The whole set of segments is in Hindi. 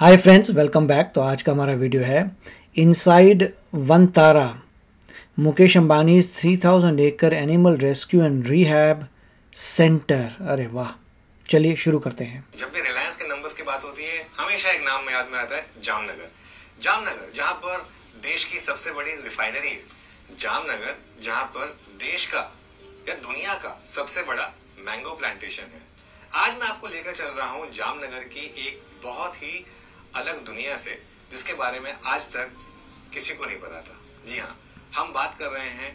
Hi friends, welcome back. तो आज का हमारा वीडियो है इनसाइड वनतारा, मुकेश अंबानी 3000 एकड़ animal rescue and rehab centre. अरे वाह, चलिए शुरू करते हैं। जब भी रिलायंस के नंबर्स की बात होती है हमेशा एक नाम याद में आता है, जामनगर। जामनगर जहां पर देश की सबसे बड़ी रिफाइनरी है, जामनगर जहां पर देश का या दुनिया का सबसे बड़ा मैंगो प्लांटेशन है। आज मैं आपको लेकर चल रहा हूं जामनगर की एक बहुत ही अलग दुनिया से, जिसके बारे में आज तक किसी को नहीं पता था। जी हाँ, हम बात कर रहे हैं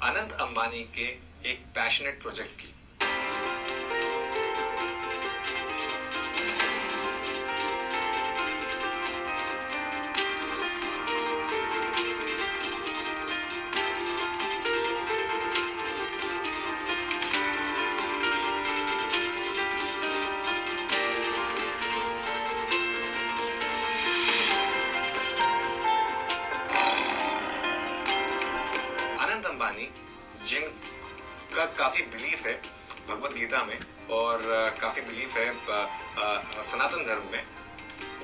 अनंत अंबानी के एक पैशनेट प्रोजेक्ट की। अंबानी जिनका काफी बिलीफ है भगवत गीता में और काफी बिलीफ है सनातन धर्म में,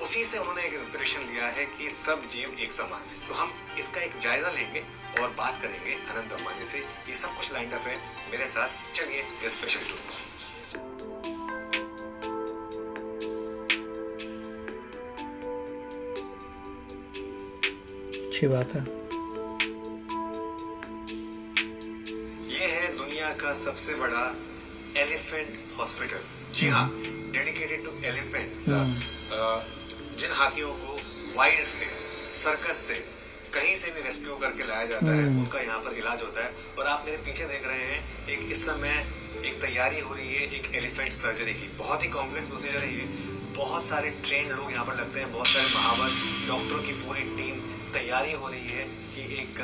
उसी से उन्होंने एक इंस्पिरेशन लिया है कि सब जीव एक समान है। तो हम इसका एक जायजा लेंगे और बात करेंगे अनंत अंबानी से। ये सब कुछ लाइन अप है मेरे साथ, चलिए इस स्पेशल टूर पर। अच्छी बात है। का सबसे बड़ा एलिफेंट हॉस्पिटल। जी हाँ, डेडिकेटेड टू एलिफेंट्स। जिन हाथियों को वाइल्ड से, सर्कस से, कहीं से भी रेस्क्यू करके लाया जाता है, उनका यहाँ पर इलाज होता है। और आप मेरे पीछे देख रहे हैं, एक इस समय एक तैयारी हो रही है एक एलिफेंट सर्जरी की। बहुत ही कॉम्प्लेक्स प्रोसीजर है ये। बहुत सारे ट्रेन लोग यहाँ पर लगते हैं, बहुत सारे महावर डॉक्टरों की पूरी टीम। तैयारी हो रही है कि एक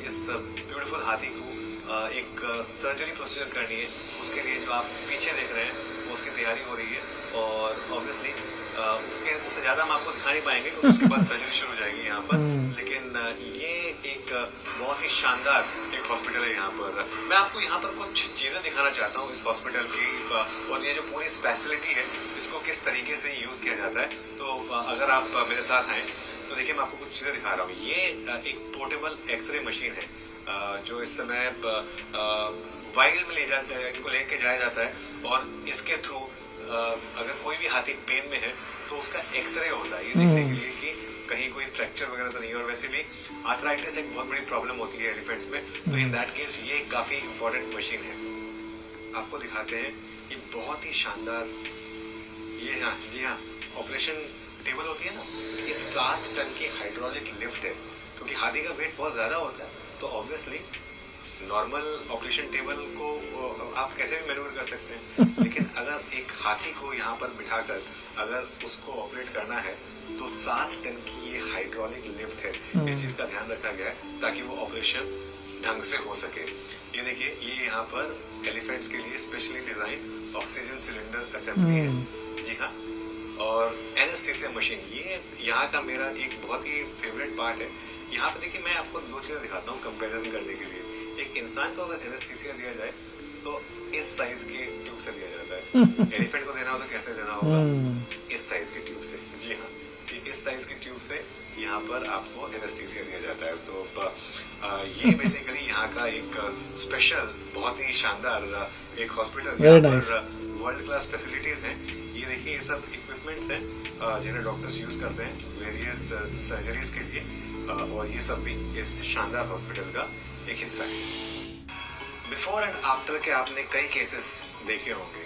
इस ब्यूटीफुल हाथी को एक सर्जरी प्रोसीजर करनी है। उसके लिए जो आप पीछे देख रहे हैं उसकी तैयारी हो रही है। और ऑब्वियसली उससे ज़्यादा हम आपको दिखा नहीं पाएंगे क्योंकि उसके बाद सर्जरी शुरू हो जाएगी यहाँ पर। लेकिन ये एक बहुत ही शानदार एक हॉस्पिटल है यहाँ पर। मैं आपको यहाँ पर कुछ चीज़ें दिखाना चाहता हूँ इस हॉस्पिटल की, और ये जो पूरी फैसिलिटी है इसको किस तरीके से यूज़ किया जाता है। तो अगर आप मेरे साथ आए तो देखिए, मैं आपको कुछ चीज़ें दिखा रहा हूँ। ये एक पोर्टेबल एक्सरे मशीन है जो इस समय वाइल्ड में इनको लेके जाया जाता है। और इसके थ्रू अगर कोई भी हाथी पेन में है तो उसका एक्सरे होता है, ये देखने के लिए कि कहीं कोई फ्रैक्चर वगैरह तो नहीं है। और वैसे भी आर्थराइटिस एक बहुत बड़ी प्रॉब्लम होती है एलिफेंट्स में, तो इन दैट केस ये काफी इंपॉर्टेंट मशीन है। आपको दिखाते हैं, ये बहुत ही शानदार, ये हाँ जी हाँ, ऑपरेशन टेबल होती है ना, ये 7 टन की हाइड्रोलिक लिफ्ट है। क्योंकि हाथी का वेट बहुत ज्यादा होता है तो ऑब्वियसली नॉर्मल ऑपरेशन टेबल को आप कैसे भी मैन्यूवर कर सकते हैं, लेकिन अगर एक हाथी को यहाँ पर बिठाकर अगर उसको ऑपरेट करना है तो 7 टन की ये हाइड्रोलिक लिफ्ट है। इस चीज का ध्यान रखा गया है ताकि वो ऑपरेशन ढंग से हो सके। ये देखिए, ये यहाँ पर एलिफेंट्स के लिए specially design oxygen cylinder assembly है। जी हाँ, और एनेस्थीसिया मशीन, ये यहाँ का मेरा एक बहुत ही फेवरेट पार्ट है। यहाँ पे देखिए, मैं आपको 2 चीजें दिखाता हूँ कंपैरिजन करने के लिए। एक इंसान को अगर एनेस्थीसिया दिया जाए तो इस साइज के ट्यूब से दिया जाता है। एलिफेंट को देना हो तो कैसे देना होगा? इस साइज के ट्यूब से। जी हाँ, इस साइज के ट्यूब से यहाँ पर आपको एनेस्थीसिया दिया जाता है। तो ये बेसिकली यहाँ का एक स्पेशल, बहुत ही शानदार एक हॉस्पिटल। यहाँ पर वर्ल्ड क्लास फैसिलिटीज हैं। ये देखिए, ये सब इक्विपमेंट्स हैं जिन्हें डॉक्टर्स यूज करते हैं वेरियस सर्जरीज के लिए, और ये सब भी इस शानदार हॉस्पिटल का एक हिस्सा है। बिफोर एंड आफ्टर के आपने कई केसेस देखे होंगे।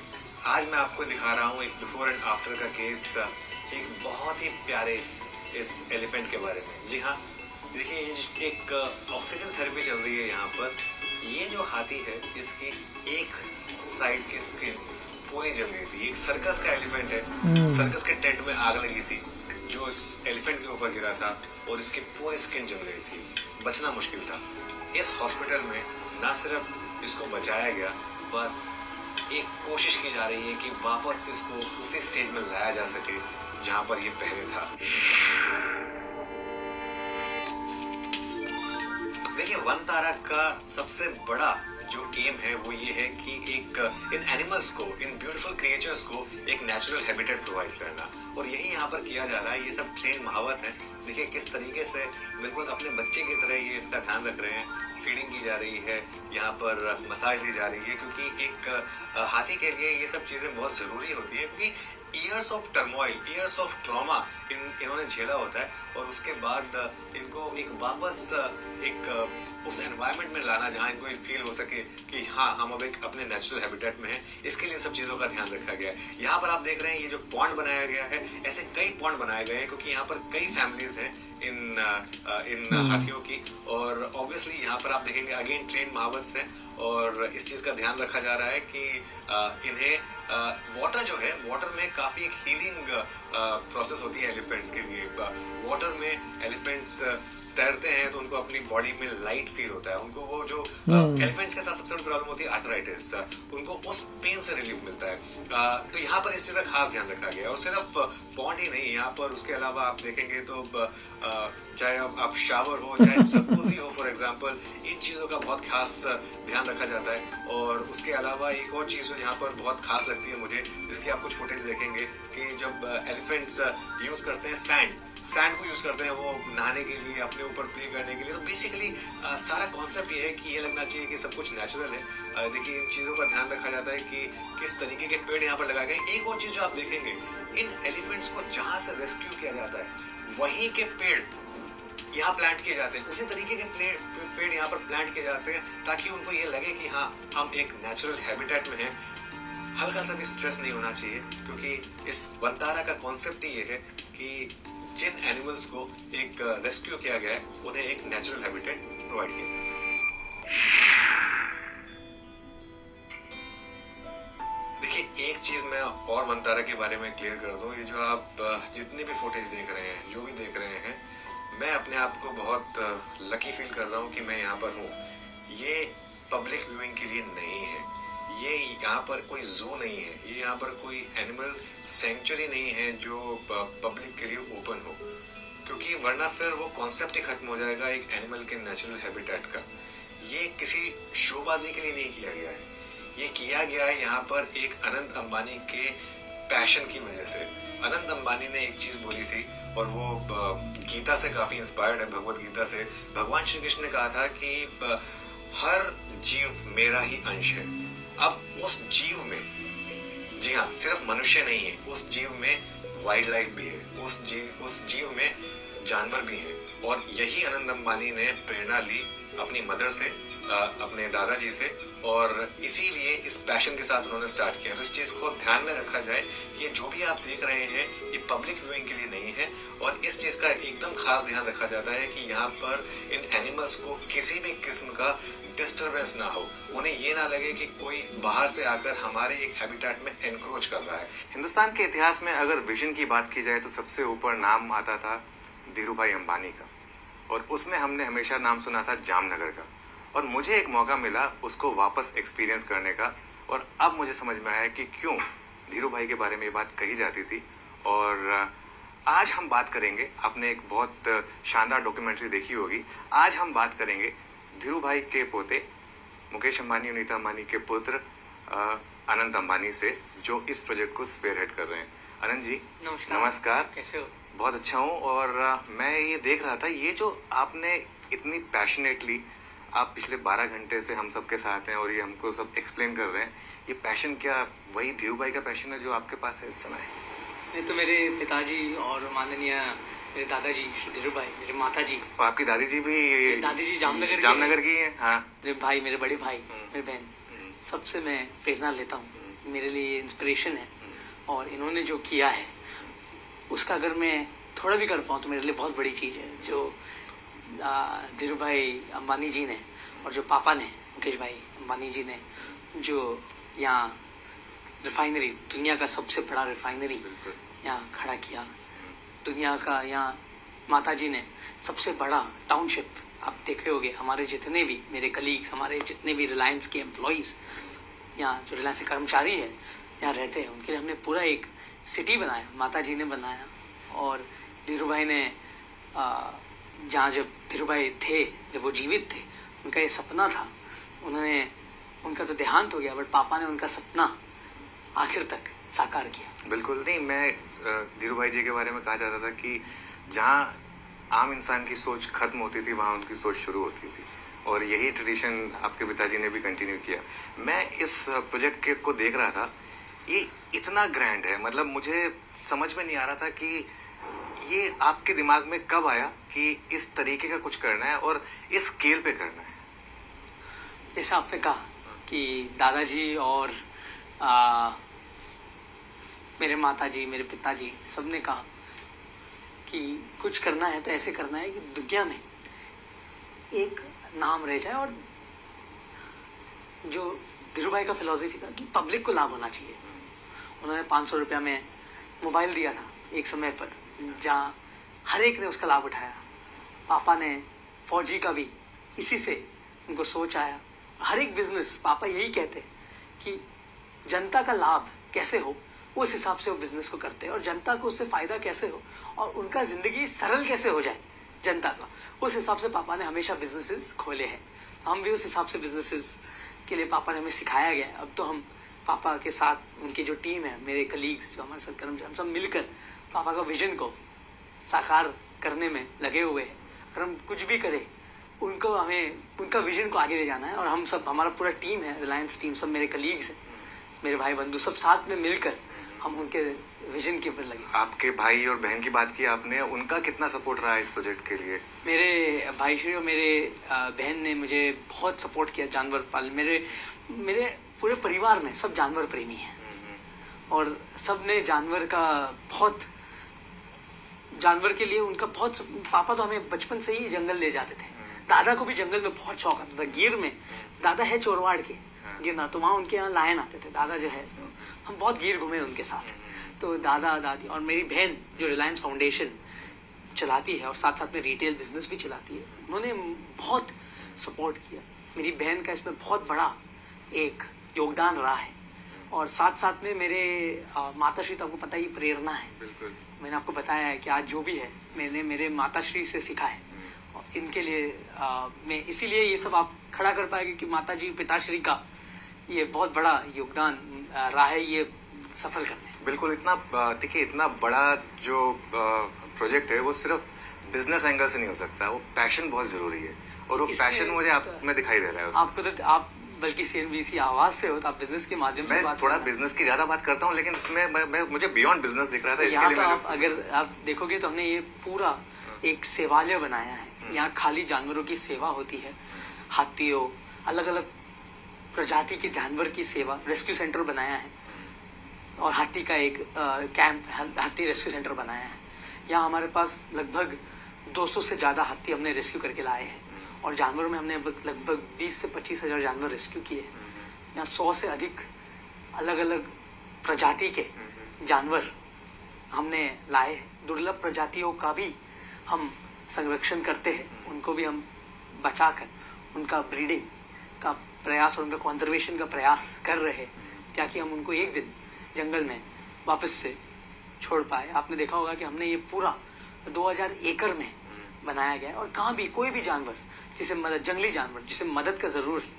आज मैं आपको दिखा रहा हूँ एक बिफोर एंड आफ्टर का केस, एक बहुत ही प्यारे इस एलिफेंट के बारे में। जी हाँ, देखिए, एक ऑक्सीजन थेरेपी चल रही है यहाँ पर। ये जो हाथी है, इसकी एक साइड की स्किन पूरी जल गई थी। एक सर्कस का एलिफेंट है, सर्कस के टेंट में आग लगी थी जो इस एलिफेंट के ऊपर गिरा था और इसकी पूरी स्किन जल गई थी। बचना मुश्किल था। इस हॉस्पिटल में न सिर्फ इसको बचाया गया, पर एक कोशिश की जा रही है कि वापस इसको उसी स्टेज में लाया जा सके जहां पर ये पहले था। देखिए, वनतारा का सबसे बड़ा जो एम है वो ये है कि एक इन एनिमल्स को, इन ब्यूटीफुल क्रिएचर्स को एक नेचुरल हैबिटेट प्रोवाइड करना, और यही यहाँ पर किया जा रहा है। ये सब ट्रेन महावत है। देखिए किस तरीके से बिल्कुल अपने बच्चे की तरह ये इसका ध्यान रख रहे हैं। फीडिंग की जा रही है, यहाँ पर मसाज दी जा रही है, क्योंकि एक हाथी के लिए ये सब चीज़ें बहुत ज़रूरी होती है, क्योंकि years of turmoil, years of trauma इन्होंने झेला होता है, और उसके बाद इनको एक वापस एक उस एनवायरनमेंट में लाना जहाँ इनको फील हो सके कि हाँ हम अब एक अपने नेचुरल हैबिटेट में हैं। इसके लिए सब चीज़ों का ध्यान रखा गया है। यहाँ पर आप देख रहे हैं ये जो पॉन्ड बनाया गया है, ऐसे कई पॉन्ड बनाए गए हैं क्योंकि यहाँ पर कई फैमिलीज हैं इन हाथियों की, और ऑब्वियसली यहाँ पर आप देखेंगे अगेन ट्रेन महावत है, और इस चीज़ का ध्यान रखा जा रहा है कि इन्हें वाटर जो है, वाटर में काफ़ी एक हीलिंग प्रोसेस होती है एलिफेंट्स के लिए। वाटर में एलिफेंट्स तैरते हैं तो उनको अपनी बॉडी में लाइट फील होता है। उनको वो जो एलिफेंट्स के साथ सबसे बड़ी प्रॉब्लम होती है आर्थराइटिस, उनको उस पेन से रिलीफ मिलता है। तो यहाँ पर इस चीज़ का खास ध्यान रखा गया। और सिर्फ पॉन्ड ही नहीं, यहाँ पर उसके अलावा आप देखेंगे तो चाहे आप शावर हो, चाहे जकूज़ी हो फॉर एग्जांपल, इन चीज़ों का बहुत खास ध्यान रखा जाता है। और उसके अलावा एक और चीज़ जो यहाँ पर बहुत खास लगती है मुझे, जिसकी आप कुछ फुटेज देखेंगे कि जब एलिफेंट्स यूज़ करते हैं सैंड को यूज़ करते हैं वो नहाने के लिए, अपने ऊपर प्ले करने के लिए। तो बेसिकली सारा कॉन्सेप्ट ये है कि ये लगना चाहिए कि सब कुछ नेचुरल है। देखिए इन चीज़ों का ध्यान रखा जाता है कि किस तरीके के पेड़ यहाँ पर लगाए गए। एक और चीज़ जो आप देखेंगे, इन एलिफेंट्स को जहाँ से रेस्क्यू किया जाता है वहीं के पेड़ यहाँ प्लांट किए जाते हैं, उसी तरीके के पेड़ यहाँ पर प्लांट किए जाते हैं, ताकि उनको ये लगे कि हाँ हम एक नेचुरल हैबिटेट में हैं। हल्का सा भी स्ट्रेस नहीं होना चाहिए, क्योंकि इस वंतारा का कॉन्सेप्ट ही ये है कि जिन एनिमल्स को एक रेस्क्यू किया गया है उन्हें एक नेचुरल हैबिटेट प्रोवाइड किया जा सके। देखिए एक चीज मैं और वंतारा के बारे में क्लियर कर दूं, ये जो आप जितने भी फुटेज देख रहे हैं, जो भी देख रहे हैं, मैं अपने आप को बहुत लकी फील कर रहा हूँ कि मैं यहाँ पर हूँ। ये पब्लिक व्यूइंग के लिए नहीं है, ये यहाँ पर कोई जू नहीं है, ये यहाँ पर कोई एनिमल सेंचुरी नहीं है जो पब्लिक के लिए ओपन हो, क्योंकि वरना फिर वो कॉन्सेप्ट ही खत्म हो जाएगा एक एनिमल के नेचुरल हैबिटेट का। ये किसी शोबाजी के लिए नहीं किया गया है, ये किया गया है यहाँ पर एक अनंत अंबानी के पैशन की वजह से। अनंत अंबानी ने एक चीज बोली थी, और वो गीता से काफी इंस्पायर्ड है, भगवत गीता से। भगवान श्री कृष्ण ने कहा था कि हर जीव मेरा ही अंश है। अब उस जीव में, जी हाँ, सिर्फ मनुष्य नहीं है, उस जीव में वाइल्ड लाइफ भी है, उस जीव में जानवर भी है। और यही अनंत अंबानी ने प्रेरणा ली अपनी मदर से, अपने दादाजी से, और इसीलिए इस पैशन के साथ उन्होंने स्टार्ट किया। तो इस चीज को ध्यान में रखा जाए कि जो भी आप देख रहे हैं ये पब्लिक व्यूइंग के लिए नहीं है, और इस चीज का एकदम खास ध्यान रखा जाता है कि यहाँ पर इन एनिमल्स को किसी भी किस्म का डिस्टरबेंस ना हो, उन्हें ये ना लगे कि कोई बाहर से आकर हमारे एक हैबिटेट में एनक्रोच कर रहा है। हिंदुस्तान के इतिहास में अगर विजन की बात की जाए तो सबसे ऊपर नाम आता था धीरूभाई अंबानी का, और उसमें हमने हमेशा नाम सुना था जामनगर का। और मुझे एक मौका मिला उसको वापस एक्सपीरियंस करने का, और अब मुझे समझ में आया कि क्यों धीरूभाई के बारे में ये बात कही जाती थी। और आज हम बात करेंगे, आपने एक बहुत शानदार डॉक्यूमेंट्री देखी होगी, आज हम बात करेंगे धीरूभाई के पोते मुकेश अंबानी और नीता अंबानी के पुत्र अनंत अंबानी से, जो इस प्रोजेक्ट को स्पीयरहेड कर रहे हैं। अनंत जी नमस्कार। कैसे हो? बहुत अच्छा हूँ। और मैं ये देख रहा था, ये जो आपने इतनी पैशनेटली आप पिछले 12 घंटे से हम सबके साथ हैं और ये हमको सब एक्सप्लेन कर रहे हैं, ये पैशन क्या वही धीरूभाई का पैशन है जो आपके पास है इस समय? नहीं तो मेरे पिताजी और माननीय मेरे दादाजी धीरूभाई, मेरे माता जी, और आपकी दादी जी भी? दादी जी जामनगर की है। हाँ, मेरे भाई, मेरे बड़े भाई, मेरी बहन, सबसे मैं प्रेरणा लेता हूँ। मेरे लिए इंस्पिरेशन है, और इन्होंने जो किया है उसका अगर मैं थोड़ा भी कर पाऊँ तो मेरे लिए बहुत बड़ी चीज़ है। जो धीरूभाई अंबानी जी ने और जो पापा ने मुकेश भाई अंबानी जी ने जो यहाँ रिफाइनरी, दुनिया का सबसे बड़ा रिफाइनरी यहाँ खड़ा किया, दुनिया का, यहाँ माता जी ने सबसे बड़ा टाउनशिप, आप देख रहे होंगे हमारे जितने भी मेरे कलीग्स, हमारे जितने भी रिलायंस के एम्प्लॉयज़, यहाँ जो रिलायंस के कर्मचारी है यहाँ रहते हैं, उनके लिए हमने पूरा एक सिटी बनाया, माता जी ने बनाया। और धीरूभाई ने जहाँ जब धीरूभाई थे, जब वो जीवित थे, उनका ये सपना था, उन्होंने उनका तो देहांत हो गया, बट पापा ने उनका सपना आखिर तक साकार किया। बिल्कुल नहीं, मैं धीरू भाई जी के बारे में कहा जाता था कि जहाँ आम इंसान की सोच खत्म होती थी वहाँ उनकी सोच शुरू होती थी, और यही ट्रेडिशन आपके पिताजी ने भी कंटिन्यू किया। मैं इस प्रोजेक्ट को देख रहा था, ये इतना ग्रैंड है, मतलब मुझे समझ में नहीं आ रहा था कि ये आपके दिमाग में कब आया कि इस तरीके का कुछ करना है और इस स्केल पे करना है। जैसा आपने कहा कि दादाजी और मेरे माताजी, मेरे पिताजी, सबने कहा कि कुछ करना है तो ऐसे करना है कि दुनिया में एक नाम रह जाए। और जो धीरू भाई का फिलॉसफी था कि पब्लिक को लाभ होना चाहिए। उन्होंने 500 रुपया में मोबाइल दिया था एक समय पर, जहाँ हर एक ने उसका लाभ उठाया। पापा ने 4G का भी इसी से उनको सोच आया। हर एक बिजनेस पापा यही कहते कि जनता का लाभ कैसे हो उस हिसाब से वो बिजनेस को करते हैं, और जनता को उससे फायदा कैसे हो और उनका जिंदगी सरल कैसे हो जाए जनता का, उस हिसाब से पापा ने हमेशा बिजनेसेस खोले हैं। हम भी उस हिसाब से बिजनेसेस के लिए पापा ने हमें सिखाया गया है। अब तो हम पापा के साथ उनकी जो टीम है, मेरे कलीग्स जो हमारे साथ कर्मचारी, हम सब मिलकर पापा का विजन को साकार करने में लगे हुए हैं। अगर हम कुछ भी करें, उनको हमें उनका विजन को आगे ले जाना है। और हम सब, हमारा पूरा टीम है, रिलायंस टीम, सब मेरे कलीग्स हैं, मेरे भाई बंधु, सब साथ में मिलकर हम उनके विजन के ऊपर लगे। आपके भाई और बहन की बात की आपने, उनका कितना सपोर्ट रहा है इस प्रोजेक्ट के लिए? मेरे भाई श्री और मेरे बहन ने मुझे बहुत सपोर्ट किया जानवर पालन। मेरे पूरे परिवार में सब जानवर प्रेमी हैं, और सब ने जानवर के लिए उनका बहुत। पापा तो हमें बचपन से ही जंगल ले जाते थे। दादा को भी जंगल में बहुत शौक आता था। गिर में दादा है चोरवाड़ के गिरना, तो वहाँ उनके यहाँ लायन आते थे। दादा जो है, हम बहुत गिर घूमे उनके साथ। तो दादा दादी और मेरी बहन जो रिलायंस फाउंडेशन चलाती है और साथ साथ में रिटेल बिजनेस भी चलाती है, उन्होंने बहुत सपोर्ट किया। मेरी बहन का इसमें बहुत बड़ा एक योगदान रहा है। और साथ साथ में मेरे माताश्री, तो आपको पता ही प्रेरणा है। बिल्कुल। मैंने आपको बताया है कि आज जो भी है मैंने मेरे माताश्री से सीखा है। और इनके लिए मैं इसीलिए ये सब आप खड़ा कर पाएंगे कि माताजी पिताश्री का ये बहुत बड़ा योगदान रहा है ये सफल करने। बिल्कुल। इतना देखिए, इतना बड़ा जो प्रोजेक्ट है वो सिर्फ बिजनेस एंगल से नहीं हो सकता, वो पैशन बहुत जरूरी है, और वो पैशन मुझे आप में दिखाई दे रहा है। आपको तो आप बल्कि CNBC आवाज से हो, तो आप बिजनेस के माध्यम से बात थोड़ा बिजनेस की ज्यादा बात करता हूँ, लेकिन उसमें मुझे बियॉन्ड बिजनेस दिख रहा था। इसके लिए तो अगर आप देखोगे तो हमने ये पूरा एक सेवालय बनाया है। यहाँ खाली जानवरों की सेवा होती है, हाथियों, अलग अलग प्रजाति के जानवर की सेवा, रेस्क्यू सेंटर बनाया है, और हाथी का एक कैंप, हाथी रेस्क्यू सेंटर बनाया है। यहाँ हमारे पास लगभग 200 से ज्यादा हाथी हमने रेस्क्यू करके लाए हैं, और जानवरों में हमने लगभग 20 से 25 हजार जानवर रेस्क्यू किए। यहाँ 100 से अधिक अलग अलग प्रजाति के जानवर हमने लाए। दुर्लभ प्रजातियों का भी हम संरक्षण करते हैं, उनको भी हम बचाकर उनका ब्रीडिंग का प्रयास और उनका कंजर्वेशन का प्रयास कर रहे हैं, ताकि हम उनको एक दिन जंगल में वापस से छोड़ पाए। आपने देखा होगा कि हमने ये पूरा 2000 एकड़ में बनाया गया है, और कहाँ भी कोई भी जानवर जिसे जंगली जानवर जिसे मदद का जरूर है,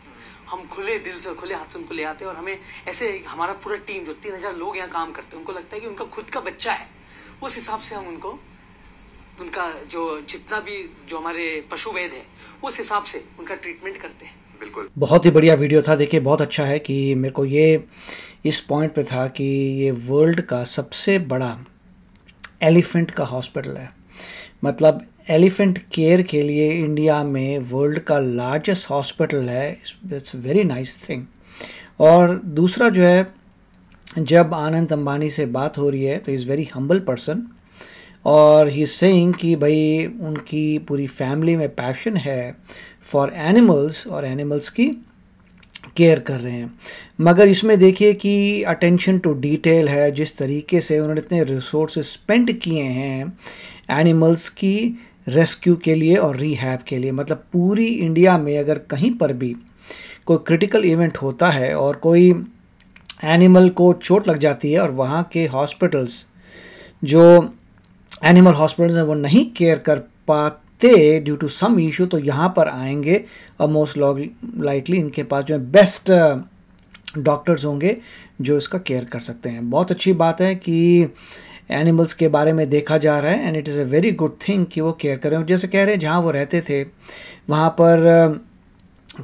हम खुले दिल से, खुले हाथ से उनको ले आते हैं। और हमें ऐसे, हमारा पूरा टीम जो 3000 लोग यहाँ काम करते हैं, उनको लगता है कि उनका खुद का बच्चा है, उस हिसाब से हम उनको, उनका जो जितना भी जो हमारे पशु वैद्य है, उस हिसाब से उनका ट्रीटमेंट करते हैं। बिल्कुल। बहुत ही बढ़िया वीडियो था। देखिए, बहुत अच्छा है कि मेरे को ये इस पॉइंट पे था कि ये वर्ल्ड का सबसे बड़ा एलिफेंट का हॉस्पिटल है। मतलब एलिफेंट केयर के लिए इंडिया में वर्ल्ड का लार्जेस्ट हॉस्पिटल है। It's very nice thing. और दूसरा जो है, जब आनंद अंबानी से बात हो रही है तो इज़ वेरी हम्बल पर्सन, और ही सेइंग कि भाई उनकी पूरी फैमिली में पैशन है फॉर एनिमल्स, और एनिमल्स की केयर कर रहे हैं। मगर इसमें देखिए कि अटेंशन टू डिटेल है, जिस तरीके से उन्होंने इतने रिसोर्सेज स्पेंड किए हैं एनिमल्स की रेस्क्यू के लिए और रिहैब के लिए। मतलब पूरी इंडिया में अगर कहीं पर भी कोई क्रिटिकल इवेंट होता है और कोई एनिमल को चोट लग जाती है और वहाँ के हॉस्पिटल्स, जो एनिमल हॉस्पिटल्स हैं, वो नहीं केयर कर दे ड्यू टू सम इशू तो यहाँ पर आएंगे और मोस्ट लाइकली इनके पास जो है बेस्ट डॉक्टर्स होंगे जो इसका केयर कर सकते हैं। बहुत अच्छी बात है कि एनिमल्स के बारे में देखा जा रहा है and it is a very good thing कि वो केयर करें। जैसे कह रहे हैं जहाँ वो रहते थे वहाँ पर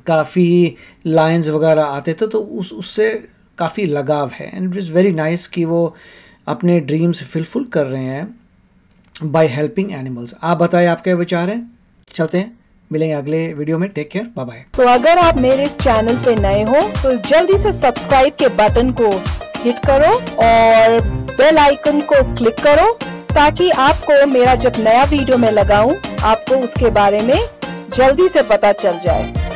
काफ़ी लायंस वगैरह आते थे तो उससे काफ़ी लगाव है and it is very nice कि वो अपने ड्रीम्स फुलफिल कर रहे हैं बाय हेल्पिंग एनिमल्स। आप बताएं आप क्या विचार हैं। चलते हैं, मिलेंगे अगले वीडियो में। Take care, bye bye. तो अगर आप मेरे इस चैनल पे नए हो तो जल्दी से सब्सक्राइब के बटन को हिट करो और बेल आइकन को क्लिक करो ताकि आपको मेरा जब नया वीडियो मैं लगाऊं आपको उसके बारे में जल्दी से पता चल जाए।